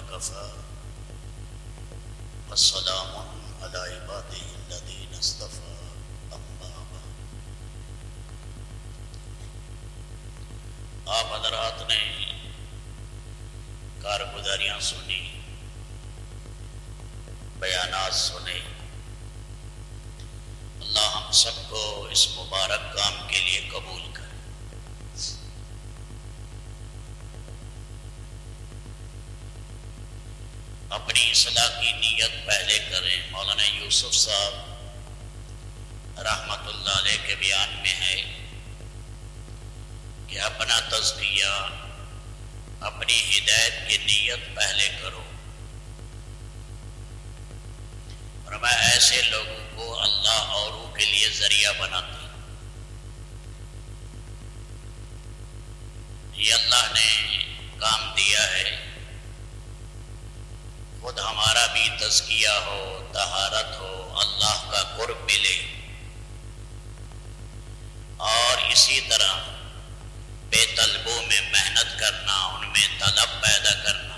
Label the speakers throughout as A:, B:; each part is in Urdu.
A: وكفى والسلام على عباده الذين اصطفى أما بعد۔ آپ حضرات نے کارگزاریاں سنی، بیانات سنے۔ اللہ ہم سب کو اس مبارک کام کے لیے قبول کرے۔ اپنی اصلاح کی نیت پہلے کریں۔ مولانا یوسف صاحب رحمت اللہ علیہ کے بیان میں ہے کہ اپنا تزکیہ، اپنی ہدایت کی نیت پہلے کرو، اور میں ایسے لوگوں کو اللہ اوروں کے لیے ذریعہ بناتی ہوں۔ یہ اللہ نے کام دیا ہے، خود ہمارا بھی تزکیہ ہو، طہارت ہو، اللہ کا قرب ملے، اور اسی طرح بے طلبوں میں محنت کرنا، ان میں طلب پیدا کرنا،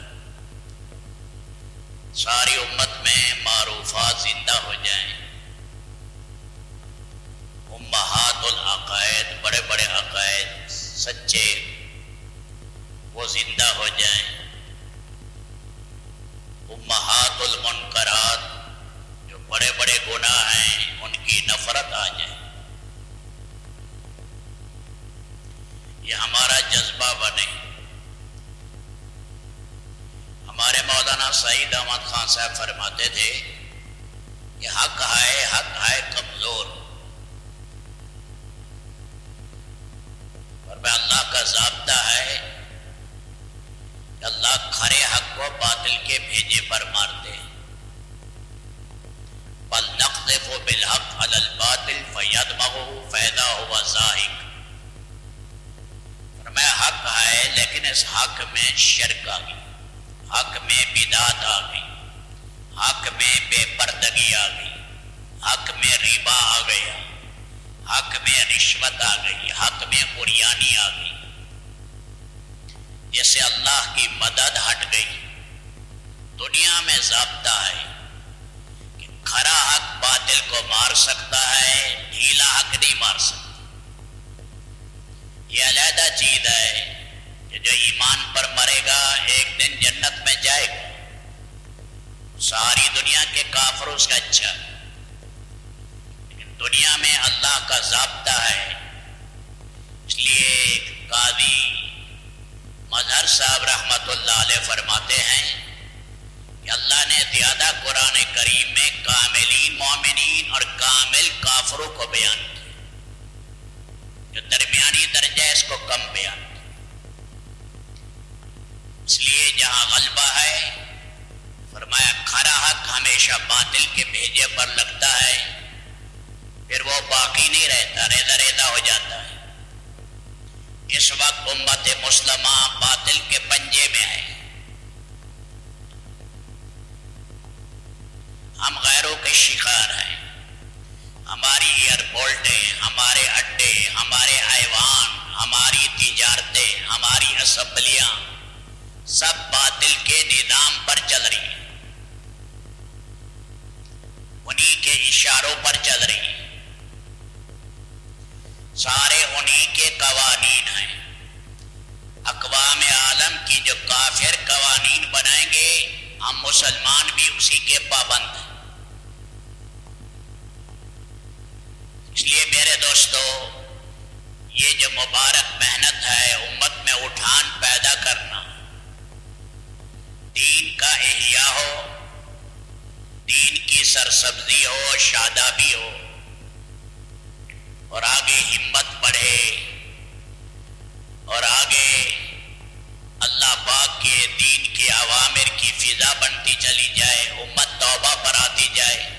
A: ساری امت میں معروفات زندہ ہو جائیں، امہات العقائد، بڑے بڑے عقائد سچے وہ زندہ ہو جائیں، امہات المنکرات جو بڑے بڑے گناہ ہیں ان کی نفرت آ جائے۔ یہ ہمارا جذبہ بنے۔ ہمارے مولانا سعید احمد خان صاحب فرماتے تھے کہ حق ہے کمزور، اور میں اللہ کا ضابطہ ہے کہ اللہ کھرے حق کو باطل کے بھیجے پر مارتے ہیں۔ بل نقذف بالحق علی الباطل فیدمغہ فاذا هو زاہق۔ میں حق ہے لیکن اس حق میں شرک آ گئی، حق میں بدعت آ گئی، حق میں بے پردگی آ گئی، حق میں ربا آ گیا، حق میں رشوت آ گئی، حق میں عریانی آ گئی، جیسے اللہ کی مدد ہٹ گئی۔ دنیا میں ضابطہ ہے کہ کھرا حق باطل کو مار سکتا ہے، ڈھیلا حق نہیں مار سکتا۔ یہ علیحدہ چیز ہے کہ جو ایمان پر مرے گا ایک دن جنت میں جائے گا، ساری دنیا کے کافر اس کا اچھا، لیکن دنیا میں اللہ کا ضابطہ ہے۔ اس لیے قاضی مظہر صاحب رحمت اللہ علیہ فرماتے ہیں کہ اللہ نے زیادہ قرآن کریم میں کاملین مومنین اور کامل کافروں کو بیان کیا، جو درمیانی درجہ اس کو کم بیان کیا۔ اس لیے جہاں غلبہ ہے، فرمایا کھرا حق ہمیشہ باطل کے بھیجے پر لگتا ہے، پھر وہ باقی نہیں رہتا، ریزہ ریزہ ہو جاتا ہے۔ اس وقت امت مسلمہ باطل کے پنجے میں ہے۔ ہم غیروں کے شکار ہیں۔ ہماری ایئرپورٹیں، ہمارے اڈے، ہمارے حیوان، ہماری تجارتیں، ہماری اسمبلیاں سب باطل کے نظام پر چل رہی ہیں، انہی کے اشاروں پر چل رہی ہیں، سارے انہی کے قوانین ہیں۔ اقوام عالم کی جو کافر قوانین بنائیں گے، ہم مسلمان بھی اسی کے پابند ہیں۔ اس لیے میرے دوستو، یہ جو مبارک محنت ہے امت میں اٹھان پیدا کرنا، دین کا احیاء ہو، دین کی سرسبزی ہو، شادابی ہو، اور آگے ہمت بڑھے، اور آگے اللہ پاک کے دین کے اوامر کی فضا بنتی چلی جائے، امت توبہ پر آتی جائے۔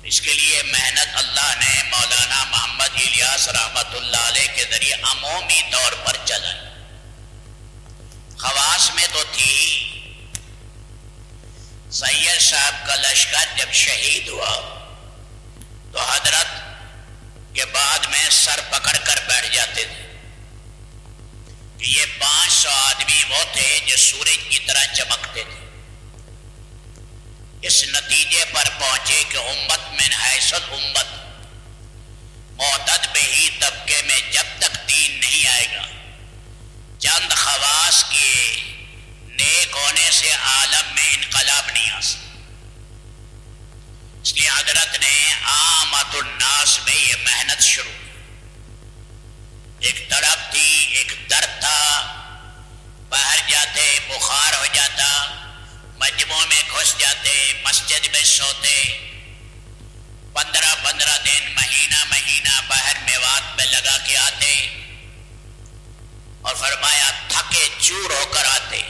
A: اس کے لیے محنت اللہ نے مولانا محمد الیاس رحمت اللہ علیہ کے ذریعے عمومی طور پر چلائی۔ خواص میں تو تھی، سید صاحب کا لشکر جب شہید ہوا تو حضرت کے بعد میں سر پکڑ کر بیٹھ جاتے تھے کہ یہ 500 آدمی وہ تھے جو سورج کی حیث الامت، معتد بہی طبقے میں جب تک دین نہیں آئے گا، چند خواص کے نیک ہونے سے عالم میں انقلاب نہیں آ سکتا۔ اس لیے حضرت نے عامت الناس میں یہ محنت شروع کی۔ ایک تڑپ تھی، ایک درد تھا، باہر جاتے بخار ہو جاتا، مجموعوں میں گھس جاتے، مسجد میں سوتے، 15 دن مہینہ باہر میوات میں لگا کے آتے، اور فرمایا تھکے چور ہو کر آتے۔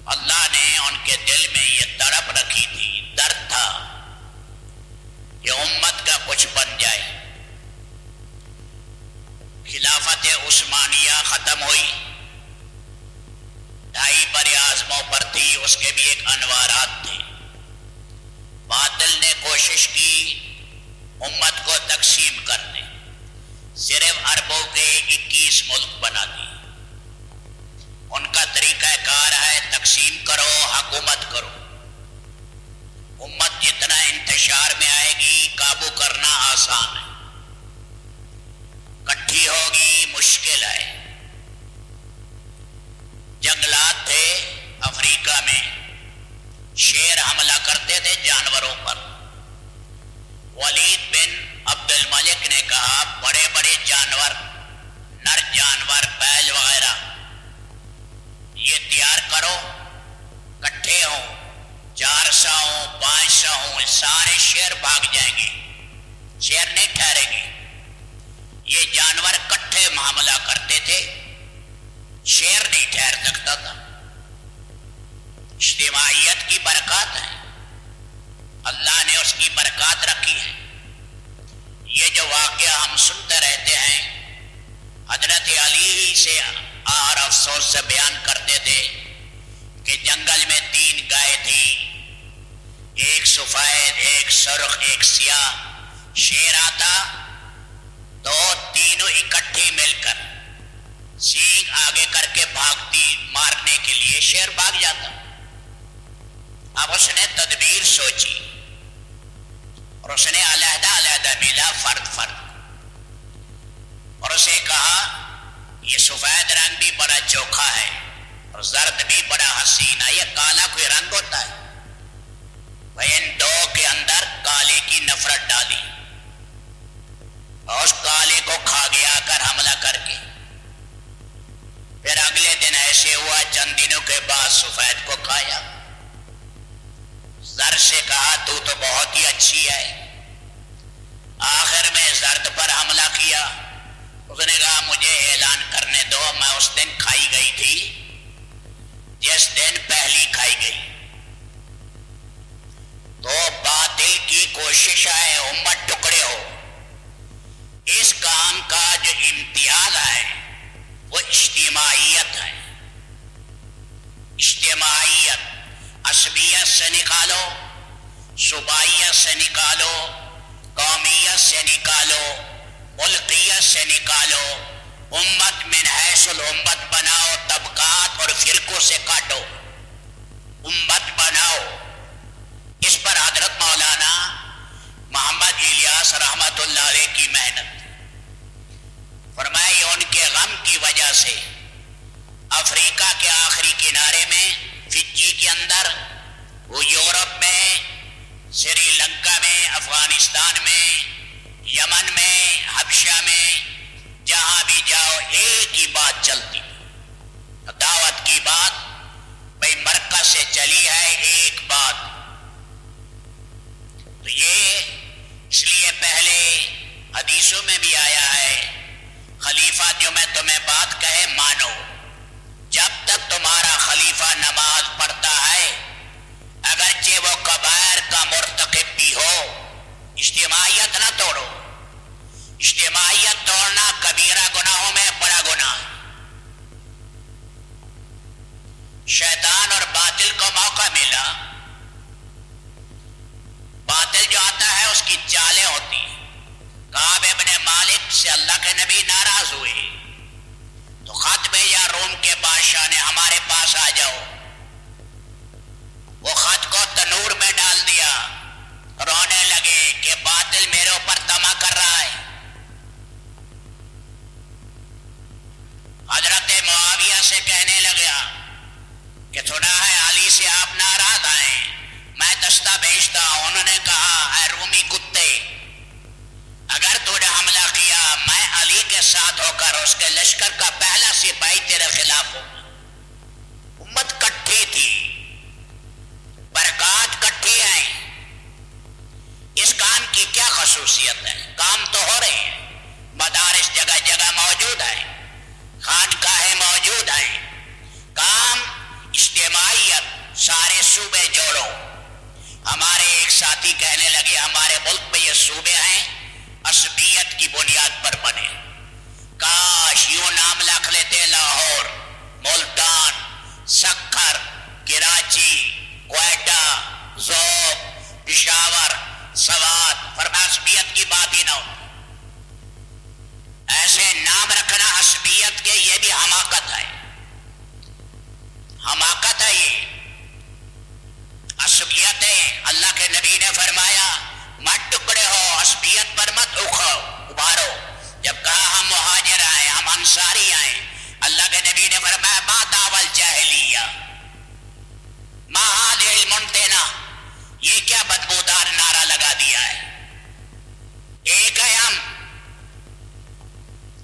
A: اللہ نے ان کے دل میں یہ تڑپ رکھی تھی، درد تھا، یہ امت کا کچھ بن جائے۔ خلافت عثمانیہ ختم ہوئی، 2.5 براعظموں پر تھی، اس کے بھی ایک انوارات تھے۔ باطل نے کوشش کی امت کو تقسیم کرنے، صرف عربوں کے 21 ملک بنا دی۔ ان کا طریقہ کار ہے تقسیم کرو، حکومت کرو۔ امت جتنا انتشار میں آئے گی قابو کرنا آسان ہے، کٹھی ہوگی مشکل ہے۔ جنگلات تھے افریقہ میں، شیر حملہ کرتے تھے جانوروں پر۔ ولید بن عبد الملک نے کہا بڑے بڑے جانور، نر جانور، بیل وغیرہ یہ تیار کرو، کٹھے ہوں، 400 ہوں، 500 ہوں، سارے شیر بھاگ جائیں گے، شیر نہیں ٹھہریں گے۔ یہ جانور کٹھے معاملہ کرتے تھے، شیر نہیں ٹھہر سکتا تھا۔ اجتماعیت کی برکات ہے، اللہ نے اس کی برکات رکھی ہے۔ یہ جو واقعہ ہم سنتے رہتے ہیں، حضرت علی ہی سے اور افسوس سے بیان کرتے تھے کہ جنگل میں 3 گائے تھی، ایک سفید، ایک سرخ، ایک سیاہ۔ شیر آتا تو تینوں اکٹھی مل کر سینگ آگے کر کے بھاگتی، مارنے کے لیے شیر بھاگ جاتا۔ اب اس نے تدبیر سوچی اور اس نے علیحدہ ملا، فرد، اور اسے کہا یہ سفید رنگ بھی بڑا چوکھا ہے اور زرد بھی بڑا حسین ہے، یہ کالا کوئی رنگ ہوتا ہے؟ وہ ان 2 کے اندر کالے کی نفرت ڈالی اور اس کالے کو کھا گیا کر حملہ کر کے۔ پھر اگلے دن ایسے ہوا، چند دنوں کے بعد سفید کو کھایا۔ زر سے کہا تو بہت ہی اچھی ہے۔ آخر میں زرد پر حملہ کیا۔ اس نے کہا مجھے اعلان کرنے دو، میں اس دن کھائی گئی تھی جس دن پہلی کھائی گئی۔ تو باطل کی کوشش ہے امت ٹکڑے ہو۔ اس کام کا جو امتیاز ہے وہ اجتماعیت ہے۔ اجتماعیت عصبیت سے نکالو، صوبائیت سے نکالو، قومیت سے نکالو، ملکیت سے نکالو، امت من حیث الامت بناؤ، طبقات اور فرقوں سے کاٹو، امت بناؤ۔ اس پر حضرت مولانا محمد الیاس رحمت اللہ علیہ کی محنت، فرمائی ان کے غم کی وجہ سے افریقہ کے آخری کنارے میں، فجی کے اندر، وہ یورپ میں، سری لنکا میں، افغانستان میں، یمن میں، حبشہ میں، جہاں بھی جاؤ ایک ہی بات چلتی، دعوت کی بات، بھئی مرکز سے چلی ہے ایک بات۔ تو یہ اس لیے پہلے حدیثوں میں بھی آیا ہے، خلیفہ جو میں تمہیں بات کہے مانو، جب تک تمہارا خلیفہ نماز پڑھتا ہے اگرچہ وہ کبائر کا مرتکب بھی ہو، اجتماعیت نہ توڑو۔ اجتماعیت توڑنا کبیرہ گناہوں میں بڑا گناہ ہے۔ شیطان اور باطل کو موقع ملا، باطل جو آتا ہے اس کی چالیں ہوتی ہیں۔ کعب ابن مالک سے اللہ کے نبی ناراض ہوئے تو خط بھیجا روم کے بادشاہ نے، ہمارے پاس آ جاؤ۔ وہ خط کو تنور میں ڈال دیا، رونے لگے کہ سنا ہے علی سے آپ ناراض آئے، میں دستہ بھیجتا ہوں۔ انہوں نے کہا اے رومی کتے، اگر تو نے حملہ کیا میں علی کے ساتھ ہو کر اس کے لشکر کا پہلا سپاہی تیرے خلاف ہوں۔ امت کٹھی تھی، برکات کٹھی آئی۔ اس کام کی کیا خصوصیت ہے؟ کام تو ہو رہے ہیں، مدارس جگہ جگہ موجود ہیں، خانقاہیں موجود ہیں، کام اجتماعیت، سارے صوبے جوڑو۔ ہمارے ایک ساتھی کہنے لگے ہمارے ملک میں یہ صوبے ہیں عصبیت کی بنیاد پر بنے، کاش یوں نام لکھ لیتے لاہور، ملتان، سکھر، کراچی، کوئٹہ، ذوب، پشاور، سوات، فرما عصبیت کی بات ہی نہ ہو۔ ایسے نام رکھنا عصبیت کے یہ بھی حماقت ہے، حماقت ہے یہ عصبیت ہے۔ اللہ کے نبی نے فرمایا مت ٹکڑے ہو، عصبیت پر مت ابھارو۔ جب کہا ہم مہاجر آئے، ہم انصاری آئے، اللہ کے نبی نے فرمایا ما دعوی الجاہلیہ ما هذه المنتنہ، یہ کیا بدبودار نعرہ لگا دیا ہے۔ ایک ہے ہم،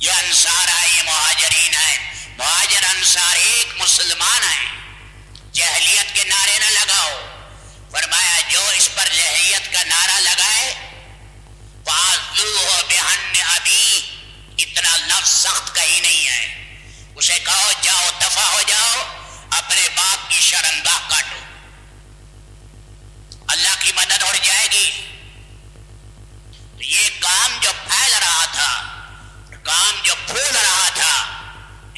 A: یہ انصار ہے، یہ مہاجرین ہیں، مہاجر انصار ایک مسلمان ہیں۔ جہلیت کے نعرے نہ لگاؤ۔ فرمایا جو اس پر جہلیت کا نعرہ لگائے فَعَذُّوهُ بِحَنِّ أَبِيهِ، اتنا لفظ سخت کہیں نہیں ہے، اسے کہو جاؤ دفع ہو جاؤ، اپنے باپ کی شرمگاہ کاٹو، اللہ کی مدد اڑ جائے گی۔ تو یہ کام جو پھیل رہا تھا، کام جو پھول رہا تھا،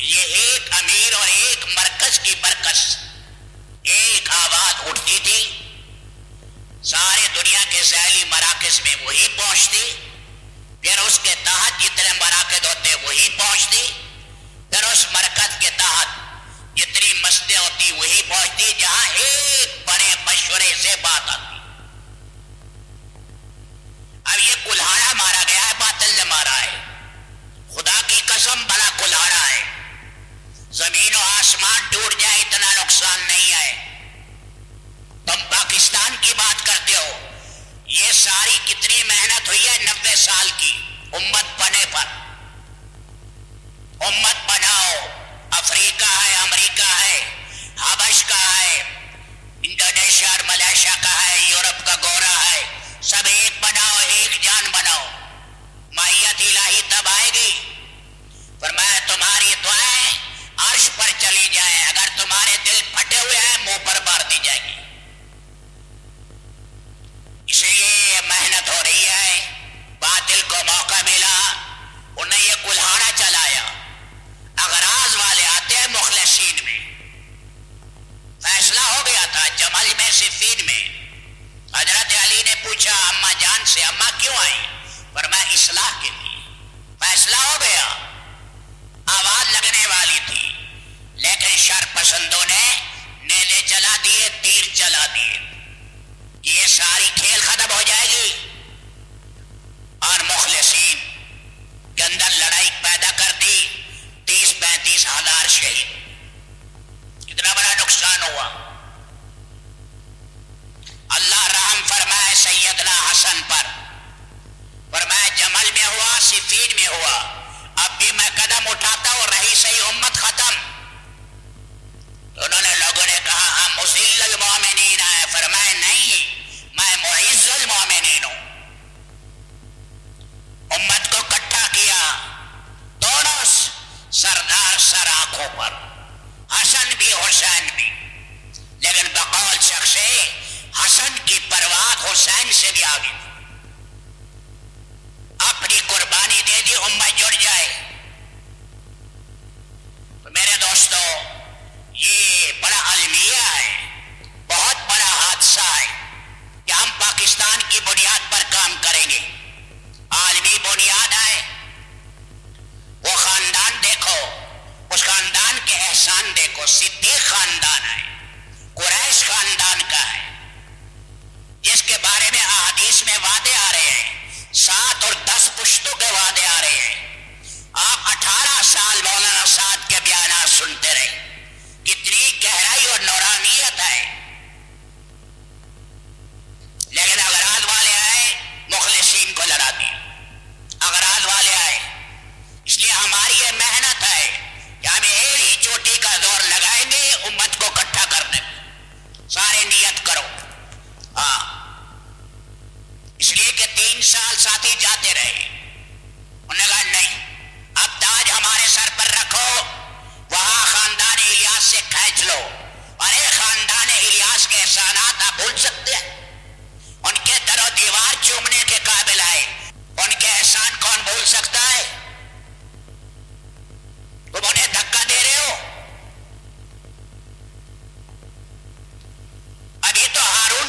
A: یہ ایک امیر اور ایک مرکز کی برکت، ایک آواز اٹھتی تھی، سارے دنیا کے ذیلی مراکز میں وہی پہنچتی، پھر اس کے تحت جتنے مراکز ہوتے وہی پہنچتی، پھر اس مرکز کے تحت جتنی مسجدیں ہوتی وہی پہنچتی، جہاں ایک بڑے مشورے سے بات آتی۔ اب یہ کلہاڑا مارا گیا ہے، باطل نے مارا ہے، خدا کی قسم بڑا کلہاڑا ہے، زمین و آسمان ٹوٹ جائے اتنا نقصان نہیں ہے۔ تم پاکستان کی بات کرتے ہو، یہ ساری کتنی محنت ہوئی ہے 90 سال کی امت بنے پر۔ امت بناؤ، افریقہ ہے، امریکہ ہے، حبش کا ہے، انڈونیشیا اور ملیشیا کا ہے، یورپ کا گورا ہے، سب ایک بناؤ، ایک جان بناؤ، مائیت الہی تب آئے گی۔ فرمایا تمہاری دعائیں عرش پر چلی جائیں، اگر تمہارے دل پھٹے ہوئے ہیں منہ پر مار دی جائے گی۔ اس لیے محنت ہو رہی ہے، باطل کو موقع ملا، انہیں یہ کلہاڑا چلایا۔ اغراض والے آتے ہیں مخلصین میں، فیصلہ ہو گیا تھا جمل میں، صفین میں۔ حضرت علی نے پوچھا اماں جان سے اماں کیوں آئی؟ فرمایا اصلاح کے لیے۔ فیصلہ ہو گیا، آواز لگنے والی تھی، لیکن شر پسندوں نے نیزے چلا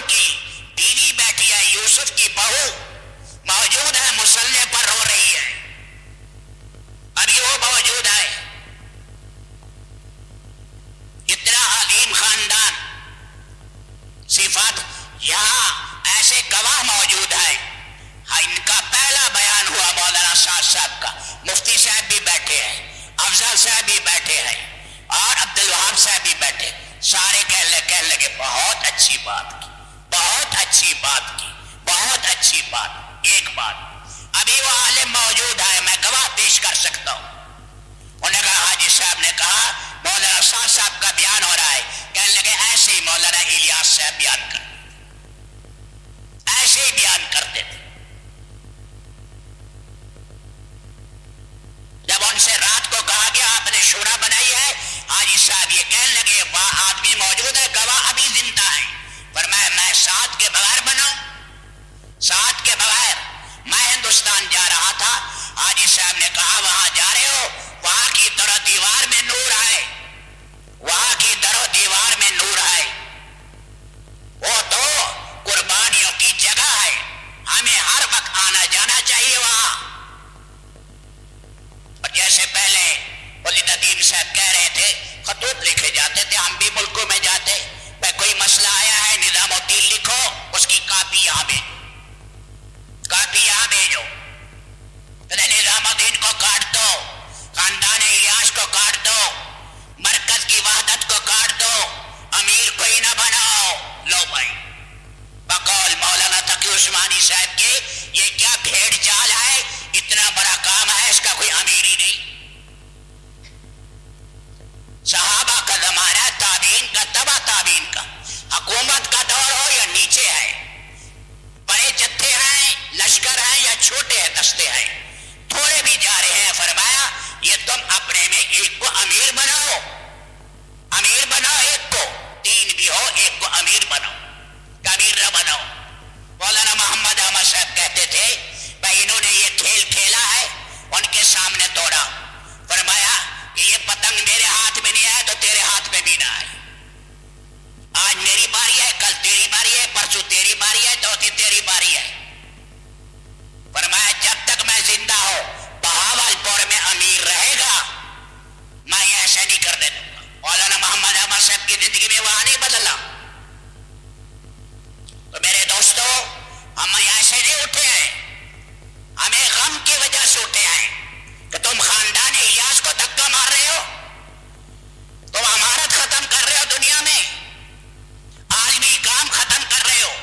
A: کی بیوی بیٹھی ہے، یوسف کی بہو موجود ہے، مصلے پر رو رہی ہے، ابھی وہ موجود ہے. اتنا عظیم خاندان، صفات. یہاں ایسے گواہ موجود ہے. ان کا پہلا بیان ہوا مولانا سعد صاحب کا، مفتی صاحب بھی بیٹھے ہیں، افضل صاحب بھی بیٹھے ہیں، اور عبد الوہاب صاحب بھی بیٹھے. سارے کہنے لگے بہت اچھی بات کی، بہت اچھی بات کی، بہت اچھی بات. ایک بات، ابھی وہ عالم موجود ہے، میں گواہ پیش کر سکتا ہوں. انہوں نے کہا، حاجی صاحب نے کہا مولانا سعد صاحب کا بیان ہو رہا ہے. کہنے لگے ایسے ہی مولانا الیاس صاحب بیان کر، ایسے ہی بیان کرتے تھے. جب ان سے رات کو کہا گیا آپ نے شورا بنائی ہے، حاجی صاحب یہ کہنے لگے آدمی موجود ہے، گواہ ابھی زندہ ہے. فرمایا میں ساتھ کے بغیر بناؤں؟ ساتھ کے بغیر؟ میں ہندوستان جا رہا تھا، حاجی صاحب نے کہا وہاں جا رہے ہو، وہاں کی در و دیوار میں نور ہے، وہاں کی در و دیوار میں نور ہے، وہ تو قربانیوں کی جگہ ہے، ہمیں ہر وقت آنا جانا چاہیے وہاں. اور جیسے پہلے ولید ندیم صاحب کہہ رہے تھے خطوط لکھے جاتے تھے، ہم بھی ملکوں میں جاتے، کوئی مسئلہ آیا ہے نظام الدین لکھو، اس کی کاپی یہاں بھیجو، کاپی یہاں بھیجو. نظام الدین کو کاٹ دو، خاندان الیاس کو کاٹ دو، مرکز کی وحدت کو کاٹ دو، امیر کوئی نہ بناؤ. لو بھائی، بقول مولانا تقی عثمانی صاحب کے یہ کیا بھیڑ چال ہے، اتنا بڑا کام ہے، اس کا کوئی امیر ہی نہیں. صحابہ کا زمانہ، تابعین کا، تبع تابعین کا، حکومت کا دور ہو یا نیچے ہے، بڑے جتھے ہیں، لشکر ہیں یا چھوٹے ہیں، دستے ہیں، تھوڑے بھی جا رہے ہیں. فرمایا یہ تم اپنے میں ایک کو امیر بناؤ، امیر بناؤ ایک کو، تین بھی ہو ایک کو امیر بناؤ، کبیر نہ بناؤ. مولانا محمد احمد صاحب کہتے تھے بھائی انہوں نے یہ کھیل کھیلا ہے، ان کے سامنے توڑا. فرمایا کہ یہ پتنگ میرے ہاتھ میں نہیں آئے تو تیرے ہاتھ میں بھی نہ آئے. آج میری باری ہے، کل تیری باری ہے، پرسوں تیری باری ہے، چوتھی تیری باری ہے. فرمایا جب تک میں زندہ ہوں بہاول پور میں امیر رہے گا، میں یہ ایسے نہیں کرنے دوں گا. مولانا محمد احمد صاحب کی زندگی میں وہاں نہیں بدلا. تو میرے دوستو، ہم ایسے نہیں اٹھے ہیں، ہمیں غم کی وجہ سے اٹھے ہیں کہ تم خاندان الیاس کو دھکا مار رہے ہو، تم امارت ختم کر رہے ہو، دنیا میں عالمی کام ختم کر رہے ہو.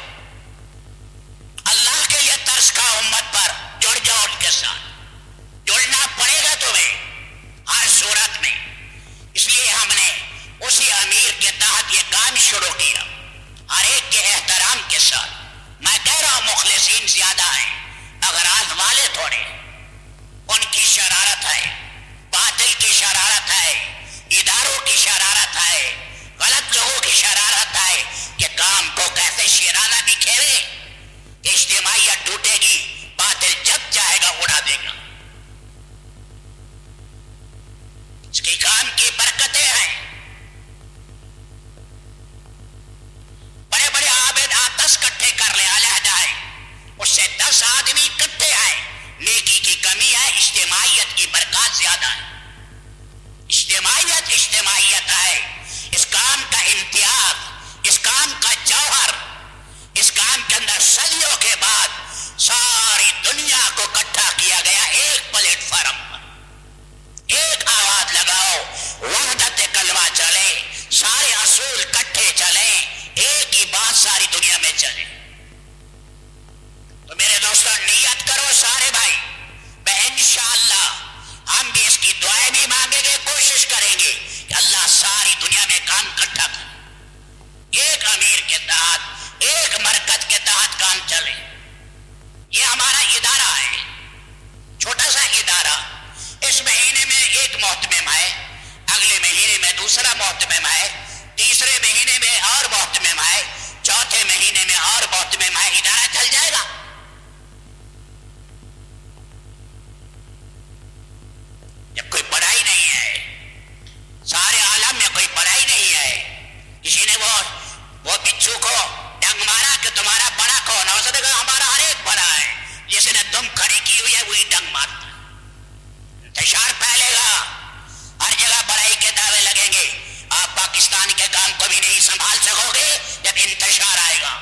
A: اللہ کے لیے ترس کھاؤ، امت پر جڑ جاؤ، ان کے ساتھ جڑنا پڑے گا تمہیں ہر صورت میں. اس لیے ہم نے اسی امیر کے تحت یہ کام شروع کیا، ہر ایک کے احترام کے ساتھ. میں کہہ رہا ہوں مخلصین زیادہ ہیں، اغراض والے تھوڑے. ان کی شرارت ہے، باطل کی شرارت ہے، اداروں کی شرارت ہے، غلط لوگوں کی شرارت ہے کہ کام کو کیسے شیرانہ بکھیرے کہ اجتماعیت ٹوٹے گی، باطل جب چاہے گا اڑا دے گا. اس کی کام کی برکتیں ہیں. بڑے بڑے عابد آپ 10 کٹھے کر لیں، علیحدہ ہے، اس سے 10 آدمی کٹھے ہیں، نیکی کی کمی ہے، اجتماعیت کی برکات زیادہ ہے. اجتماعیت ہے، اس کام کا امتیاز، اس کام کا جوہر، اس کام کے اندر صدیوں کے بعد ساری دنیا کو اکٹھا کیا گیا ایک پلیٹ فارم پر. ایک آواز لگاؤ، وحدت کلمہ چلے، سارے اصول کٹھے چلیں، ایک ہی بات ساری دنیا میں چلے. تو میرے دوستوں نیت کرو سارے بھائی، انشاءاللہ ہم بھی اس کی دعائیں بھی مانگیں گے، کوشش کریں گے کہ اللہ ساری دنیا میں کام اکٹھا کرے، ایک امیر کے تحت، ایک مرکز کے تحت کام چلے. یہ ہمارا ادارہ ہے، چھوٹا سا ادارہ. اس مہینے میں ایک محتمم ہے، اگلے مہینے میں دوسرا محتمم ہے، تیسرے مہینے میں اور محتمم ہے، چوتھے مہینے میں اور محتمم ہے. ادارہ چل جائے گا. جب کوئی پڑھائی نہیں ہے، سارے عالم میں کوئی پڑھائی نہیں ہے، کسی نے وہ بچھو کو ڈنگ مارا کہ تمہارا بڑا کون ہے؟ اس نے کہا ہمارا ہر ایک بڑا ہے، جس نے دم کھڑی کی ہوئی ہے وہی ڈنگ مارتا. انتشار پھیلے گا، ہر جگہ بڑائی کے دعوے لگیں گے. آپ پاکستان کے کام کو بھی نہیں سنبھال سکو گے جب انتشار آئے گا.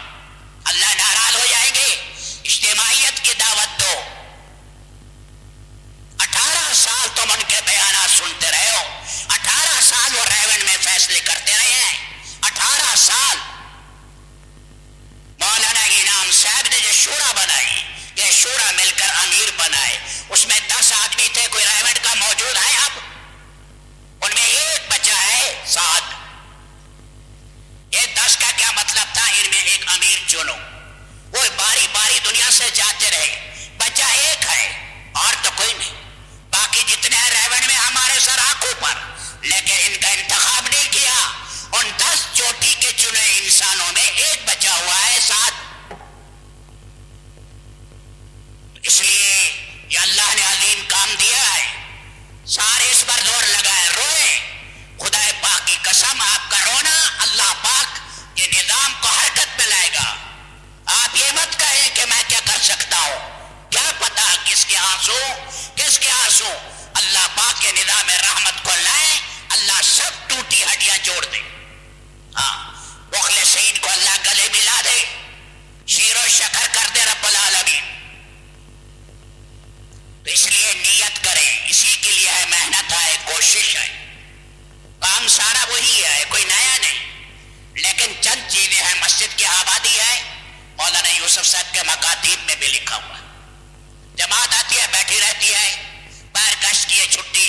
A: اللہ ناراض ہو جائیں گے. اجتماعیت کی دعوت دو. 18 سال تم ان کے بیانات سنتے رہے ہو. 18 سال وہ ریونڈ میں فیصلے کرتے رہے ہیں. 18 سال مولانا انعام صاحب نے جو شورا بنائی، یہ شورا مل کر امیر بنائے. اس میں 10 آدمی تھے. کوئی ریونڈ کا موجود ہے اب؟ ان میں ایک بچہ ہے سعد. یہ 10 کا کیا مطلب تھا؟ ان میں ایک امیر چنو. وہ باری باری دنیا سے جاتے رہے. بچہ ایک ہے اور تو کوئی نہیں. باقی جتنے ہیں ریونڈ میں ہمارے سر آنکھوں پر، لیکن ان کا انتخاب نہیں کیا. ان 10 چوٹی کے چنے انسانوں میں ایک بچا ہوا ہے سعد. اس لیے یہ اللہ نے عظیم کام دیا ہے. سارے اس پر زور لگائے، روئے. خدا پاک کی قسم، آپ کا رونا اللہ پاک یہ نظام کو حرکت میں لائے گا. آپ یہ مت کہیں کہ میں کیا کر سکتا ہوں. کیا پتا کس کے آنسو، کس کے آنسو. اللہ پاک کے نظام رحمت کو لائے. اللہ سب ٹوٹی ہڈیاں جوڑ دے. ہاں، مخلصین کو اللہ گلے ملا دے. شیر و شکر کر دے رب العالمین. تو اس لیے نیت کریں. اسی کے لیے ہے، محنت ہے، کوشش ہے. کام سارا وہی ہے، کوئی نیا نہیں. لیکن چند چیزیں ہیں. مسجد کی آبادی ہے. مولانا یوسف صاحب کے مکاتیب میں بھی لکھا ہوا ہے. جماعت آتی ہے، بیٹھی رہتی ہے، باہر گشت کی ہے چھٹی.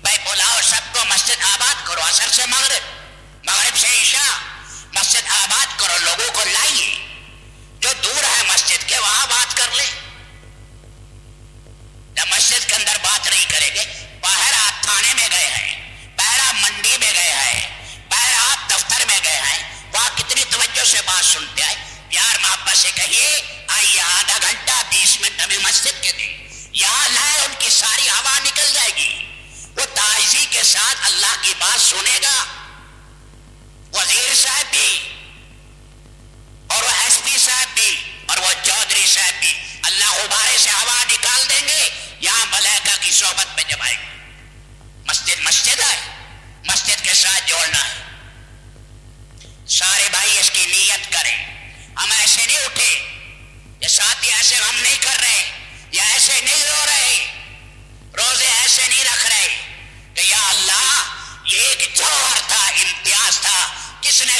A: بھائی بلاؤ سب کو، مسجد آباد کرو. عصر سے مغرب، مغرب سے عشاء مسجد آباد کرو. لوگوں کو لائیے. جو دور ہے مسجد کے وہاں بات کر لیں. جب مسجد کے اندر بات نہیں کریں گے، باہر آپ تھانے میں گئے ہیں، باہر آپ منڈی میں گئے ہیں، باہر آپ دفتر میں گئے ہیں، وہاں کتنی توجہ سے بات سنتے ہیں. پیار محبت سے کہیے آئیے آدھا گھنٹہ 20 منٹ ہمیں مسجد کے دیں. یہاں لائے، ان کی ساری ہوا نکل جائے گی. وہ تعزی کے ساتھ اللہ کی بات سنے گا. وزیر صاحب بھی اور وہ ایس پی صاحب بھی اور وہ چودھری صاحب بھی اللہ غبارے سے ہوا نکال دیں گے. یہاں ملائکہ کی صحبت میں جب آئے گا. مسجد مسجد ہے، مسجد کے ساتھ جوڑنا ہے. سارے بھائی اس کی نیت کریں. ہم ایسے نہیں اٹھے، یہ ساتھی ایسے ہم نہیں کر رہے، یا ایسے نہیں رو رہے، روزے ایسے نہیں رکھ رہے کہ یا اللہ یہ ایک جوہر تھا، امتیاز تھا، کس نے